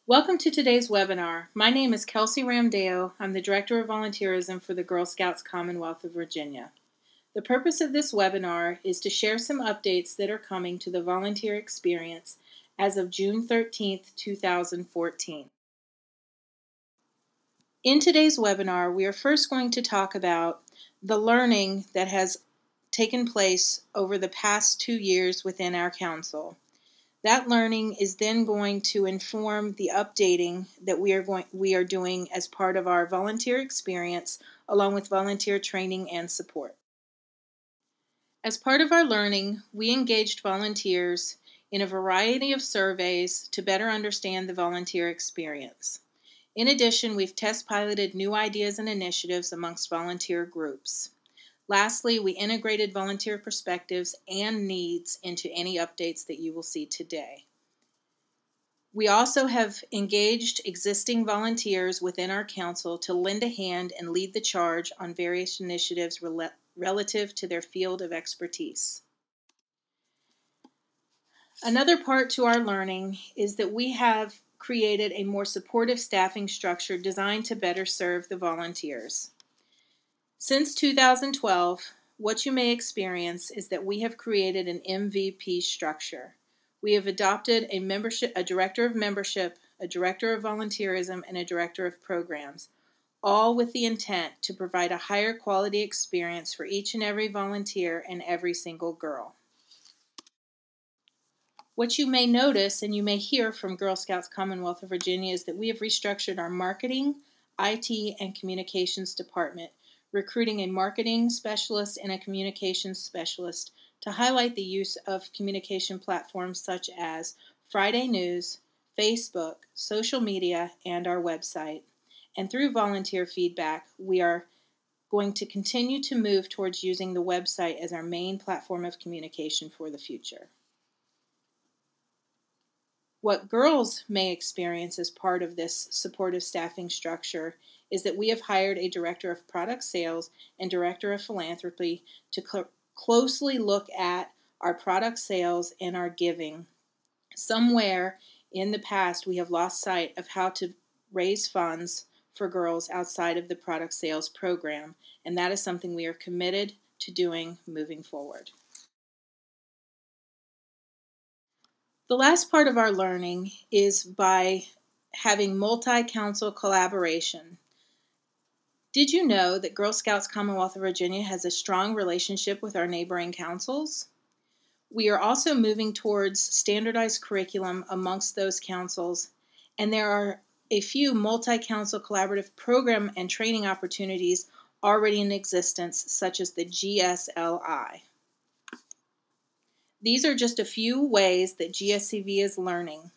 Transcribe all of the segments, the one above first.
Welcome to today's webinar. My name is Kelsey Ramdeo. I'm the Director of Volunteerism for the Girl Scouts Commonwealth of Virginia. The purpose of this webinar is to share some updates that are coming to the volunteer experience as of June 13th, 2014. In today's webinar, we are first going to talk about the learning that has taken place over the past 2 years within our council. That learning is then going to inform the updating that we are doing as part of our volunteer experience, along with volunteer training and support. As part of our learning, we engaged volunteers in a variety of surveys to better understand the volunteer experience. In addition, we've test piloted new ideas and initiatives amongst volunteer groups. Lastly, we integrated volunteer perspectives and needs into any updates that you will see today. We also have engaged existing volunteers within our council to lend a hand and lead the charge on various initiatives relative to their field of expertise. Another part to our learning is that we have created a more supportive staffing structure designed to better serve the volunteers. Since 2012, what you may experience is that we have created an MVP structure. We have adopted a director of membership, a director of volunteerism, and a director of programs, all with the intent to provide a higher quality experience for each and every volunteer and every single girl. What you may notice and you may hear from Girl Scouts Commonwealth of Virginia is that we have restructured our marketing, IT, and communications department, recruiting a marketing specialist and a communications specialist to highlight the use of communication platforms such as Friday News, Facebook, social media, and our website. And through volunteer feedback, we are going to continue to move towards using the website as our main platform of communication for the future. What girls may experience as part of this supportive staffing structure is that we have hired a director of product sales and director of philanthropy to closely look at our product sales and our giving. Somewhere in the past, we have lost sight of how to raise funds for girls outside of the product sales program, and that is something we are committed to doing moving forward. The last part of our learning is by having multi-council collaboration. Did you know that Girl Scouts Commonwealth of Virginia has a strong relationship with our neighboring councils? We are also moving towards standardized curriculum amongst those councils, and there are a few multi-council collaborative program and training opportunities already in existence, such as the GSLI. These are just a few ways that GSCV is learning.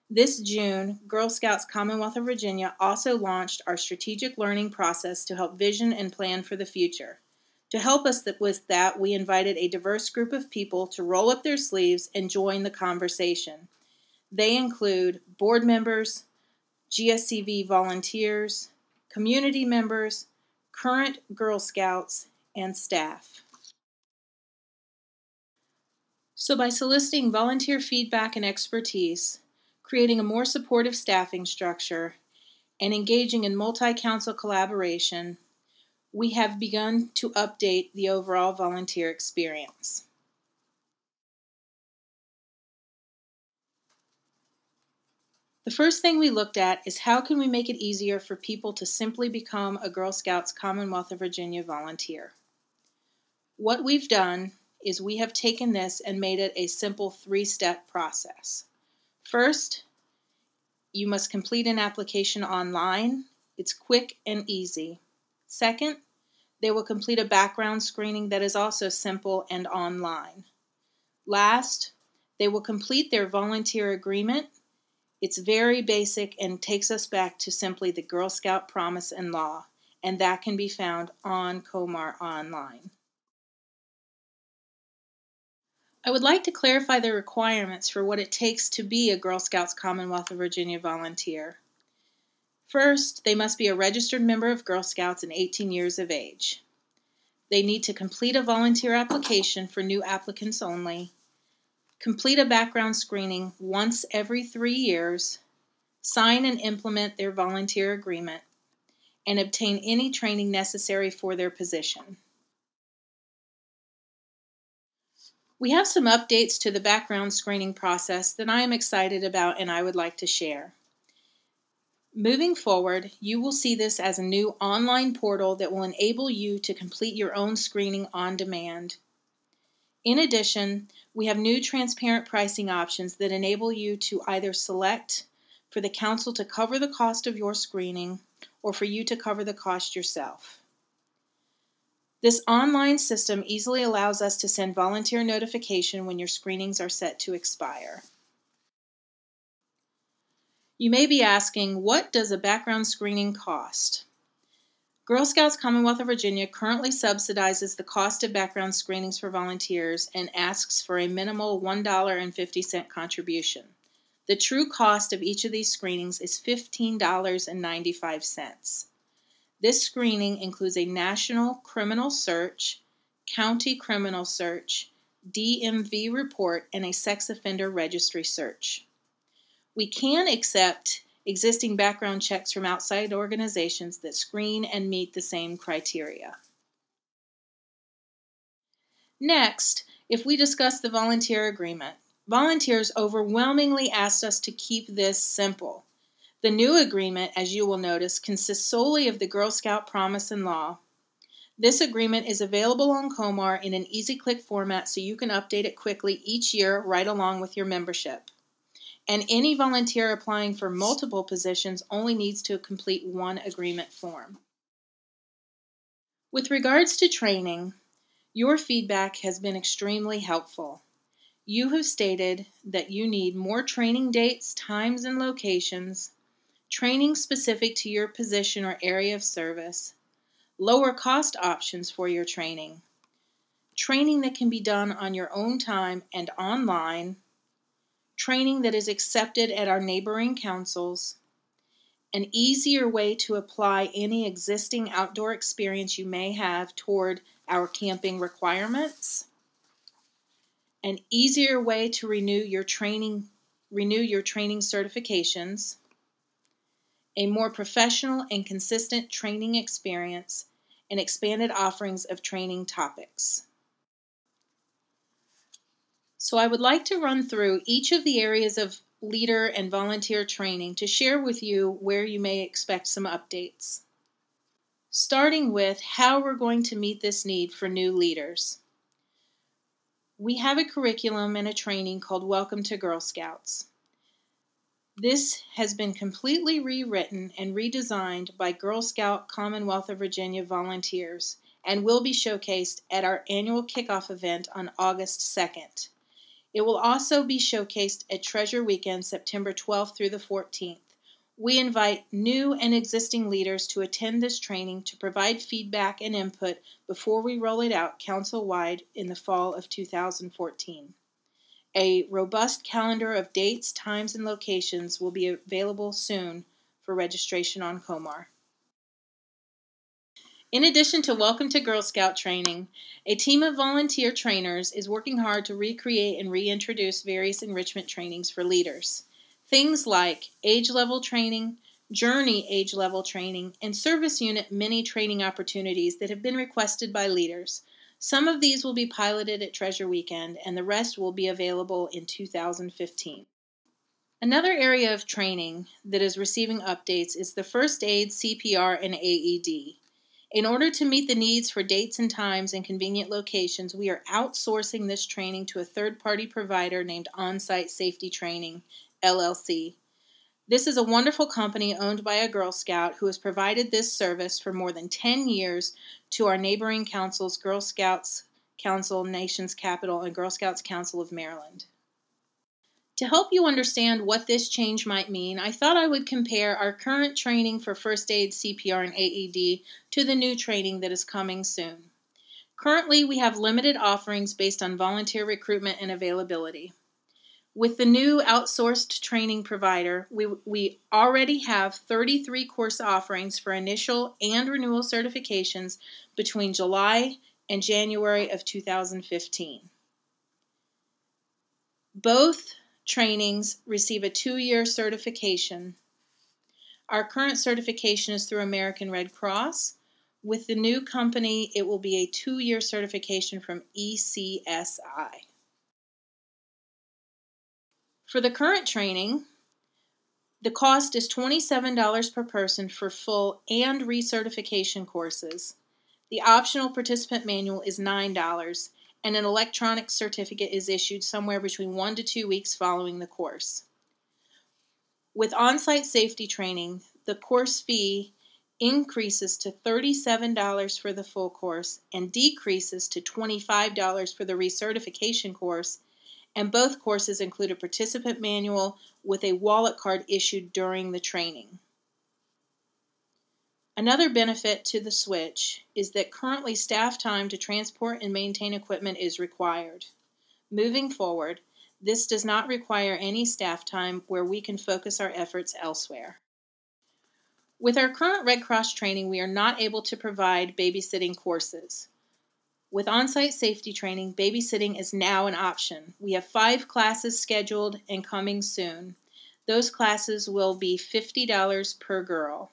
This June, Girl Scouts Commonwealth of Virginia also launched our strategic learning process to help vision and plan for the future. To help us with that, we invited a diverse group of people to roll up their sleeves and join the conversation. They include board members, GSCV volunteers, community members, current Girl Scouts, and staff. So by soliciting volunteer feedback and expertise, creating a more supportive staffing structure, and engaging in multi-council collaboration, we have begun to update the overall volunteer experience. The first thing we looked at is how can we make it easier for people to simply become a Girl Scouts Commonwealth of Virginia volunteer. What we've done is we have taken this and made it a simple 3-step process. First, you must complete an application online. It's quick and easy. Second, they will complete a background screening that is also simple and online. Last, they will complete their volunteer agreement. It's very basic and takes us back to simply the Girl Scout Promise and Law, and that can be found on COMAR online. I would like to clarify the requirements for what it takes to be a Girl Scouts Commonwealth of Virginia volunteer. First, they must be a registered member of Girl Scouts and 18 years of age. They need to complete a volunteer application for new applicants only, complete a background screening once every 3 years, sign and implement their volunteer agreement, and obtain any training necessary for their position. We have some updates to the background screening process that I am excited about and I would like to share. Moving forward, you will see this as a new online portal that will enable you to complete your own screening on demand. In addition, we have new transparent pricing options that enable you to either select for the council to cover the cost of your screening or for you to cover the cost yourself. This online system easily allows us to send volunteer notification when your screenings are set to expire. You may be asking, what does a background screening cost? Girl Scouts Commonwealth of Virginia currently subsidizes the cost of background screenings for volunteers and asks for a minimal $1.50 contribution. The true cost of each of these screenings is $15.95. This screening includes a national criminal search, county criminal search, DMV report, and a sex offender registry search. We can accept existing background checks from outside organizations that screen and meet the same criteria. Next, if we discuss the volunteer agreement, volunteers overwhelmingly asked us to keep this simple. The new agreement, as you will notice, consists solely of the Girl Scout Promise and Law. This agreement is available on Comar in an easy-click format so you can update it quickly each year right along with your membership. And any volunteer applying for multiple positions only needs to complete one agreement form. With regards to training, your feedback has been extremely helpful. You have stated that you need more training dates, times, and locations, training specific to your position or area of service, lower cost options for your training, training that can be done on your own time and online, training that is accepted at our neighboring councils, an easier way to apply any existing outdoor experience you may have toward our camping requirements, an easier way to renew your training certifications, a more professional and consistent training experience, and expanded offerings of training topics. So I would like to run through each of the areas of leader and volunteer training to share with you where you may expect some updates. Starting with how we're going to meet this need for new leaders. We have a curriculum and a training called Welcome to Girl Scouts. This has been completely rewritten and redesigned by Girl Scout Commonwealth of Virginia volunteers and will be showcased at our annual kickoff event on August 2nd. It will also be showcased at Treasure Weekend, September 12th through the 14th. We invite new and existing leaders to attend this training to provide feedback and input before we roll it out council-wide in the fall of 2014. A robust calendar of dates, times, and locations will be available soon for registration on Comar. In addition to Welcome to Girl Scout training, a team of volunteer trainers is working hard to recreate and reintroduce various enrichment trainings for leaders. Things like age-level training, journey age-level training, and service unit mini training opportunities that have been requested by leaders. Some of these will be piloted at Treasure Weekend, and the rest will be available in 2015. Another area of training that is receiving updates is the First Aid, CPR, and AED. In order to meet the needs for dates and times and convenient locations, we are outsourcing this training to a third-party provider named On-Site Safety Training, LLC. This is a wonderful company owned by a Girl Scout who has provided this service for more than 10 years to our neighboring councils, Girl Scouts Council, Nation's Capital, and Girl Scouts Council of Maryland. To help you understand what this change might mean, I thought I would compare our current training for First Aid, CPR, and AED to the new training that is coming soon. Currently, we have limited offerings based on volunteer recruitment and availability. With the new outsourced training provider, we already have 33 course offerings for initial and renewal certifications between July and January of 2015. Both trainings receive a 2-year certification Our current certification is through American Red Cross. With the new company, it will be a 2-year certification from ECSI. For the current training, the cost is $27 per person for full and recertification courses. The optional participant manual is $9, and an electronic certificate is issued somewhere between 1 to 2 weeks following the course. With on-site safety training, the course fee increases to $37 for the full course and decreases to $25 for the recertification course, and both courses include a participant manual with a wallet card issued during the training. Another benefit to the switch is that currently staff time to transport and maintain equipment is required. Moving forward, this does not require any staff time where we can focus our efforts elsewhere. With our current Red Cross training, we are not able to provide babysitting courses. With on-site safety training, babysitting is now an option. We have 5 classes scheduled and coming soon. Those classes will be $50 per girl.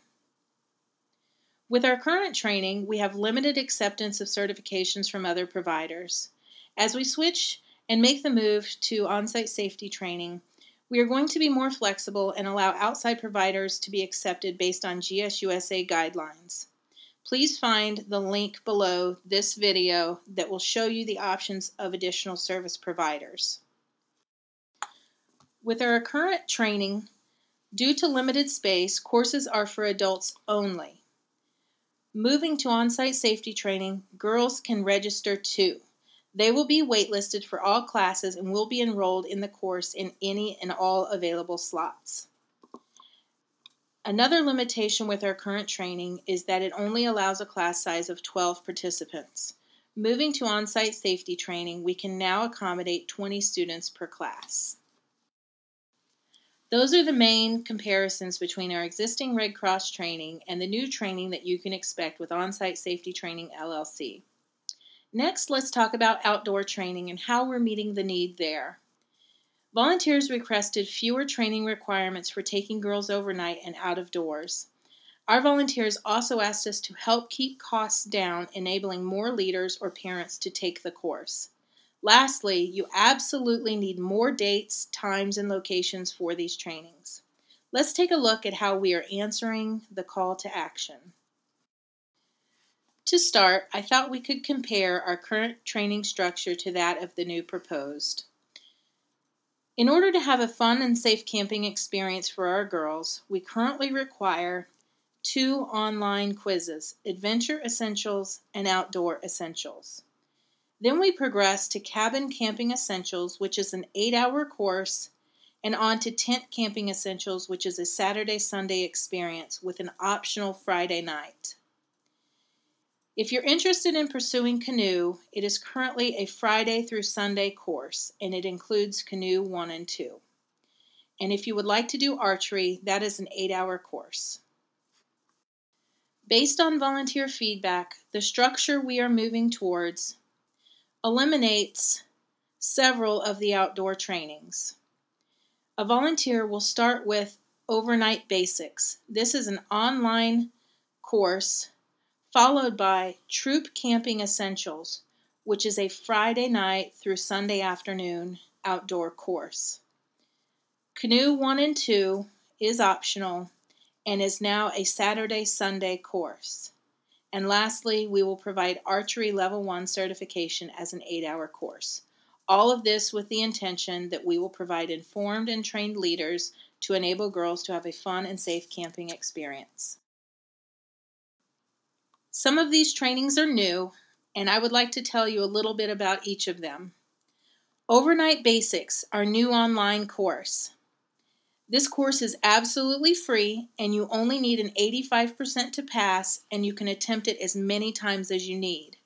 With our current training, we have limited acceptance of certifications from other providers. As we switch and make the move to on-site safety training, we are going to be more flexible and allow outside providers to be accepted based on GSUSA guidelines. Please find the link below this video that will show you the options of additional service providers. With our current training, due to limited space, courses are for adults only. Moving to on-site safety training, girls can register too. They will be waitlisted for all classes and will be enrolled in the course in any and all available slots. Another limitation with our current training is that it only allows a class size of 12 participants. Moving to on-site safety training, we can now accommodate 20 students per class. Those are the main comparisons between our existing Red Cross training and the new training that you can expect with On-Site Safety Training, LLC. Next, let's talk about outdoor training and how we're meeting the need there. Volunteers requested fewer training requirements for taking girls overnight and out of doors. Our volunteers also asked us to help keep costs down, enabling more leaders or parents to take the course. Lastly, you absolutely need more dates, times, and locations for these trainings. Let's take a look at how we are answering the call to action. To start, I thought we could compare our current training structure to that of the new proposed. In order to have a fun and safe camping experience for our girls, we currently require 2 online quizzes, Adventure Essentials and Outdoor Essentials. Then we progress to Cabin Camping Essentials, which is an 8-hour course, and on to Tent Camping Essentials, which is a Saturday-Sunday experience with an optional Friday night. If you're interested in pursuing canoe, it is currently a Friday through Sunday course, and it includes Canoe 1 and 2. And if you would like to do archery, that is an 8-hour course. Based on volunteer feedback, the structure we are moving towards eliminates several of the outdoor trainings. A volunteer will start with Overnight Basics. This is an online course followed by Troop Camping Essentials, which is a Friday night through Sunday afternoon outdoor course. Canoe 1 and 2 is optional and is now a Saturday-Sunday course. And lastly, we will provide Archery Level 1 certification as an 8-hour course. All of this with the intention that we will provide informed and trained leaders to enable girls to have a fun and safe camping experience. Some of these trainings are new, and I would like to tell you a little bit about each of them. Overnight Basics, our new online course. This course is absolutely free, and you only need an 85% to pass, and you can attempt it as many times as you need.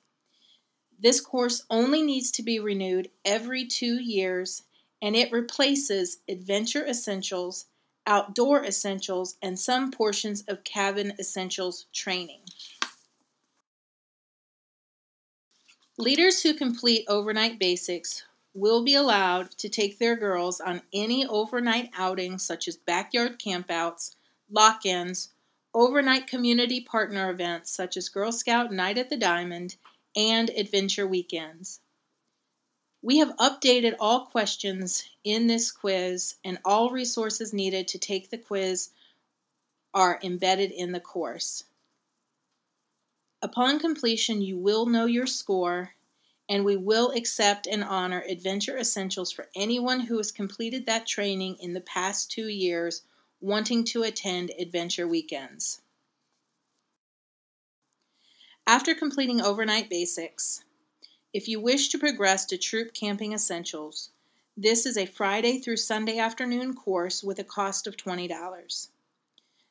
This course only needs to be renewed every 2 years, and it replaces Adventure Essentials, Outdoor Essentials, and some portions of Cabin Essentials training. Leaders who complete Overnight Basics will be allowed to take their girls on any overnight outings such as backyard campouts, lock-ins, overnight community partner events such as Girl Scout Night at the Diamond, and adventure weekends. We have updated all questions in this quiz, and all resources needed to take the quiz are embedded in the course. Upon completion, you will know your score, and we will accept and honor Adventure Essentials for anyone who has completed that training in the past 2 years wanting to attend adventure weekends. After completing Overnight Basics, if you wish to progress to Troop Camping Essentials, this is a Friday through Sunday afternoon course with a cost of $20.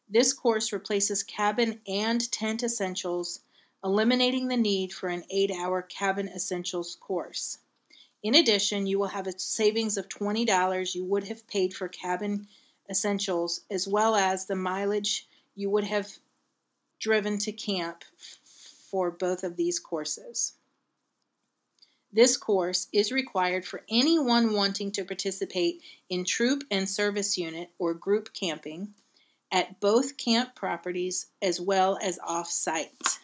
This course replaces cabin and tent essentials, eliminating the need for an 8-hour cabin essentials course. In addition, you will have a savings of $20 you would have paid for cabin essentials, as well as the mileage you would have driven to camp for both of these courses. This course is required for anyone wanting to participate in troop and service unit or group camping at both camp properties as well as off-site.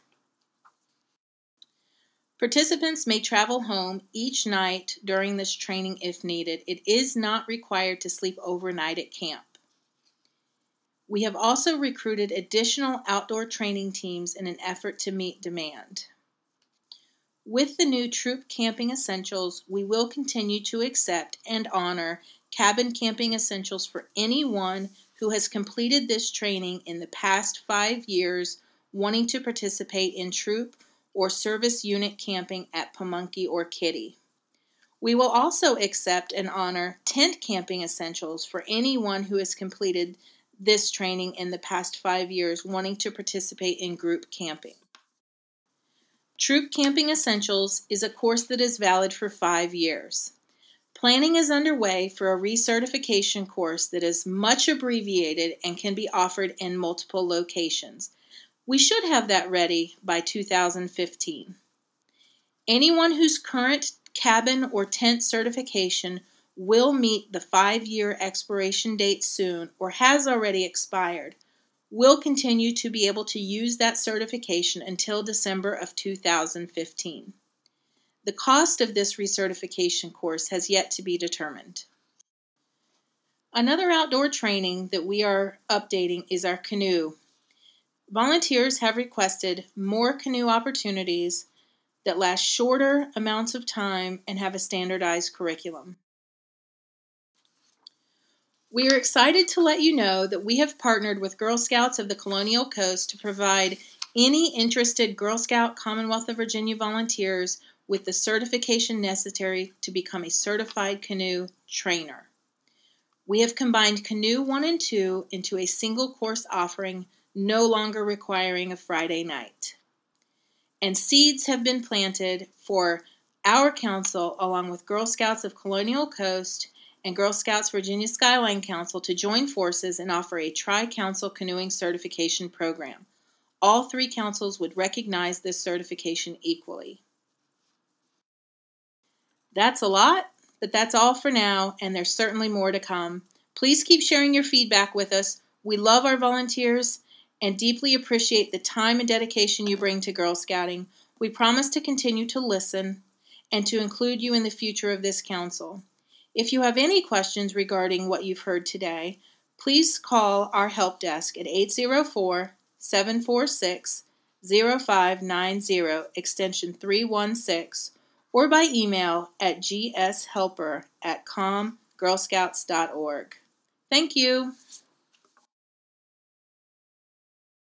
Participants may travel home each night during this training if needed. It is not required to sleep overnight at camp. We have also recruited additional outdoor training teams in an effort to meet demand. With the new Troop Camping Essentials, we will continue to accept and honor cabin camping essentials for anyone who has completed this training in the past 5 years wanting to participate in troop or service unit camping at Pamunkey or Kitty. We will also accept and honor tent camping essentials for anyone who has completed this training in the past 5 years wanting to participate in group camping. Troop Camping Essentials is a course that is valid for 5 years. Planning is underway for a recertification course that is much abbreviated and can be offered in multiple locations. We should have that ready by 2015. Anyone whose current cabin or tent certification will meet the 5-year expiration date soon or has already expired will continue to be able to use that certification until December of 2015. The cost of this recertification course has yet to be determined. Another outdoor training that we are updating is our canoe. Volunteers have requested more canoe opportunities that last shorter amounts of time and have a standardized curriculum. We are excited to let you know that we have partnered with Girl Scouts of the Colonial Coast to provide any interested Girl Scout Commonwealth of Virginia volunteers with the certification necessary to become a certified canoe trainer. We have combined Canoe 1 and 2 into a single course offering, no longer requiring a Friday night. And seeds have been planted for our council, along with Girl Scouts of Colonial Coast and Girl Scouts Virginia Skyline Council, to join forces and offer a tri-council canoeing certification program. All 3 councils would recognize this certification equally. That's a lot, but that's all for now, and there's certainly more to come. Please keep sharing your feedback with us. We love our volunteers and deeply appreciate the time and dedication you bring to Girl Scouting. We promise to continue to listen and to include you in the future of this council. If you have any questions regarding what you've heard today, please call our help desk at 804-746-0590, extension 316, or by email at gshelper@comgirlscouts.org. Thank you.